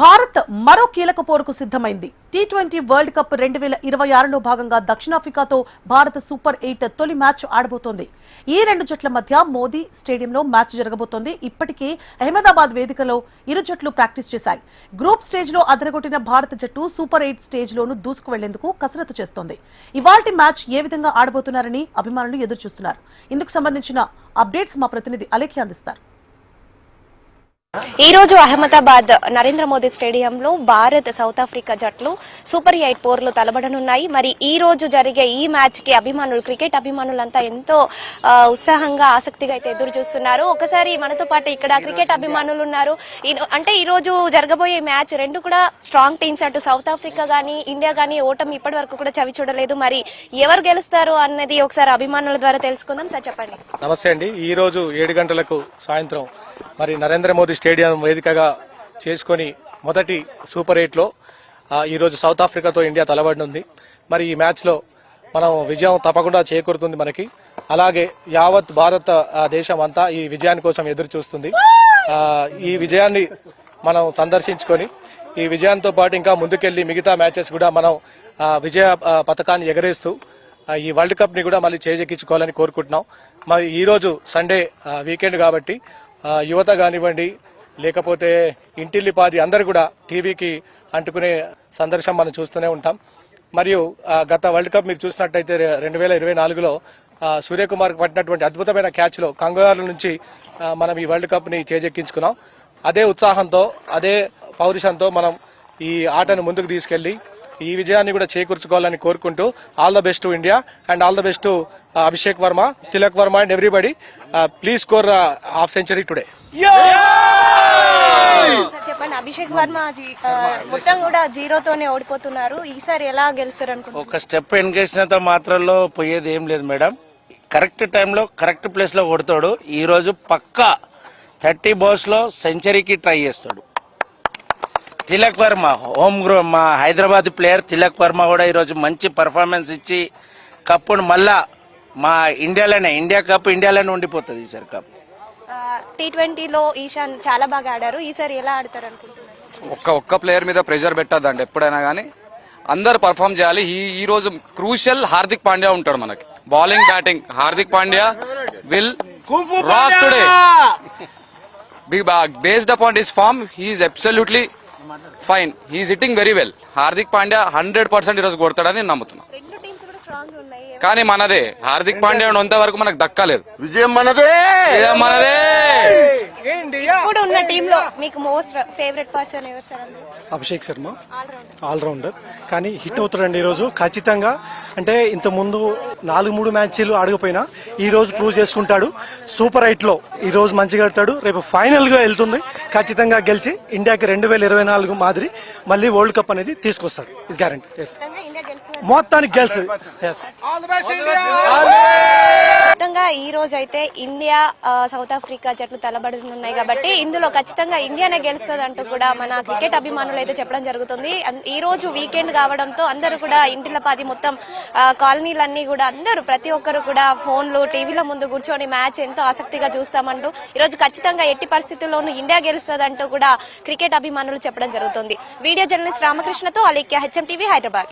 భారత్ మరో కీలక పోరుకు సిద్ధమైంది. టీ20 వరల్డ్ కప్ 2026లో భాగంగా దక్షిణాఫ్రికాతో భారత సూపర్ 8 తొలి మ్యాచ్ ఆడబోతోంది. ఈ రెండు జట్ల మధ్య మోదీ స్టేడియంలో మ్యాచ్ జరగబోతోంది. ఇప్పటికే అహ్మదాబాద్ వేదికలో ఇరు జట్లు ప్రాక్టీస్ చేశాయి. గ్రూప్ స్టేజ్లో అదరగొట్టిన భారత జట్టు సూపర్ 8 స్టేజ్లోనూ దూసుకు వెళ్లేందుకు కసరత్తు చేస్తోంది. ఇవాల్టి మ్యాచ్ ఏ విధంగా ఆడబోతున్నారని అభిమానులు ఎదురు చూస్తున్నారు. ఇందుకు సంబంధించిన అప్డేట్స్ మా ప్రతినిధి అలేఖ్య అందిస్తారు. ఈ రోజు అహ్మదాబాద్ నరేంద్ర మోదీ స్టేడియంలో భారత్ సౌత్ ఆఫ్రికా జట్లు సూపర్ 8 పోర్లు తలబడనున్నాయి. మరి ఈ రోజు జరిగే ఈ మ్యాచ్ కి అభిమానులు, క్రికెట్ అభిమానులంతా ఎంతో ఉత్సాహంగా ఆసక్తిగా అయితే ఎదురు చూస్తున్నారు. ఒకసారి మనతో పాటు ఇక్కడ క్రికెట్ అభిమానులు ఉన్నారు. అంటే ఈ రోజు జరగబోయే మ్యాచ్ రెండు కూడా స్ట్రాంగ్ టీమ్స్, అటు సౌత్ ఆఫ్రికా గానీ ఇండియా గానీ ఓటమి ఇప్పటి వరకు కూడా చవి చూడలేదు. మరి ఎవరు గెలుస్తారు అన్నది ఒకసారి అభిమానుల ద్వారా తెలుసుకుందాం. సార్ చెప్పండి. నమస్తే అండి. ఈ రోజు 7 గంటలకు సాయంత్రం మరి నరేంద్ర మోదీ స్టేడియం వేదికగా చేసుకుని మొదటి సూపర్ 8లో ఈరోజు సౌత్ ఆఫ్రికాతో ఇండియా తలబడినుంది. మరి ఈ మ్యాచ్లో మనం విజయం తప్పకుండా చేకూరుతుంది మనకి. అలాగే యావత్ భారత దేశం అంతా ఈ విజయాని కోసం ఎదురు చూస్తుంది. ఈ విజయాన్ని మనం సందర్శించుకొని ఈ విజయంతో పాటు ఇంకా ముందుకెళ్లి మిగతా మ్యాచెస్ కూడా మనం విజయ పథకాన్ని ఎగరేస్తూ ఈ వరల్డ్ కప్ ని కూడా మళ్ళీ చేజెక్కించుకోవాలని కోరుకుంటున్నాం. మరి ఈ రోజు సండే వీకెండ్ కాబట్టి యువత కానివ్వండి, లేకపోతే ఇంటిల్లిపాది అందరు కూడా టీవీకి అంటుకునే సందర్శనం మనం చూస్తూనే ఉంటాం. మరియు గత వరల్డ్ కప్ మీరు చూసినట్టయితే 2024లో సూర్యకుమార్ పట్టినటువంటి అద్భుతమైన క్యాచ్లో కంగారు నుంచి మనం ఈ వరల్డ్ కప్ ని చేజెక్కించుకున్నాం. అదే ఉత్సాహంతో, అదే పౌరుషంతో మనం ఈ ఆటను ముందుకు తీసుకెళ్లి ఈ విజయాన్ని కూడా చేకూర్చుకోవాలని కోరుకుంటూ all the best to India and all the best to Abhishek Varma, Tilak Varma and everybody. Please score half century today. చెప్పండి, అభిషేక్ వర్మ మొత్తం కూడా 0తోనే ఓడిపోతున్నారు. ఈసారి ఎలా గెలుస్తారు అనుకుంటున్నారు? ఒక స్టెప్ వెనకేసినంత మాత్రంలో పోయేది ఏం లేదు మేడం. కరెక్ట్ టైంలో కరెక్ట్ ప్లేస్ లో కొడతాడు. ఈ రోజు పక్కా 30 balls లో సెంచరీకి ట్రై చేస్తాడు. తిలక్ వర్మ మా హైదరాబాద్ ప్లేయర్ తిలక్ వర్మ కూడా ఈరోజు మంచి పర్ఫార్మెన్స్ ఇచ్చి కప్పును మళ్ళా మా ఇండియా కప్ ఇండియాలోనే ఉండిపోతుంది. ఈసారి కప్ టీ20లో ఈశాన్ చాలా బాగా ఆడారు. ఈసారి ఎలా ఆడతారు అనుకుంటున్నారు? ఒక్క ప్లేయర్ మీద ప్రెషర్ పెట్టద్దండి. ఎప్పుడైనా కానీ అందరు పర్ఫామ్ చేయాలి. ఈ రోజు క్రూషియల్ హార్దిక్ పాండ్యా ఉంటాడు మనకి. Bowling, batting Hardik Pandya will rock today. Based upon his form, he is absolutely fine. He is hitting very well. Hardik Pandya 100% ఈరోజు కొడతాడని నమ్ముతున్నా. కానీ మనదే హార్దిక్ పాండ్యా ఉన్నంత వరకు మనకు దక్కలేదు. విజయం మనదే. ఇప్పుడు ఉన్న టీమ్ లో మీకు మోస్ట్ ఫేవరెట్ పర్సన్ ఎవరు సార్? అభిషేక్ శర్మ ఆల్రౌండర్, కానీ హిట్ అవుతాడండి ఈరోజు ఖచ్చితంగా. అంటే ఇంత ముందు 4-3 మ్యాచ్లు ఆడకపోయినా ఈ రోజు ప్రూవ్ చేసుకుంటాడు. సూపర్ 8లో ఈ రోజు మంచిగా ఆడతాడు. రేపు ఫైనల్ గా వెళ్తుంది. ఖచ్చితంగా గెలిచి ఇండియాకి 2024 మాదిరి మళ్ళీ వరల్డ్ కప్ అనేది తీసుకొస్తాడు. Is guarantee. మొత్తానికి గెలిచి మొత్తంగా ఈ రోజు అయితే ఇండియా సౌత్ ఆఫ్రికా జట్లు తలబడుతున్నాయి కాబట్టి ఇందులో ఖచ్చితంగా ఇండియానే గెలుస్తుంది అంటూ కూడా మన క్రికెట్ అభిమానులు అయితే చెప్పడం జరుగుతుంది. ఈ రోజు వీకెండ్ కావడంతో అందరూ కూడా ఇంటిలపాది మొత్తం కాలనీలన్నీ కూడా అందరూ ప్రతి ఒక్కరు కూడా ఫోన్లు, టీవీల ముందు కూర్చొని మ్యాచ్ ఎంతో ఆసక్తిగా చూస్తామంటూ ఈ రోజు ఖచ్చితంగా ఎట్టి పరిస్థితుల్లోనూ ఇండియా గెలుస్తుంది అంటూ కూడా క్రికెట్ అభిమానులు చెప్పడం జరుగుతుంది. వీడియో జర్నలిస్ట్ రామకృష్ణతో అలేఖ్య, HM TV, హైదరాబాద్.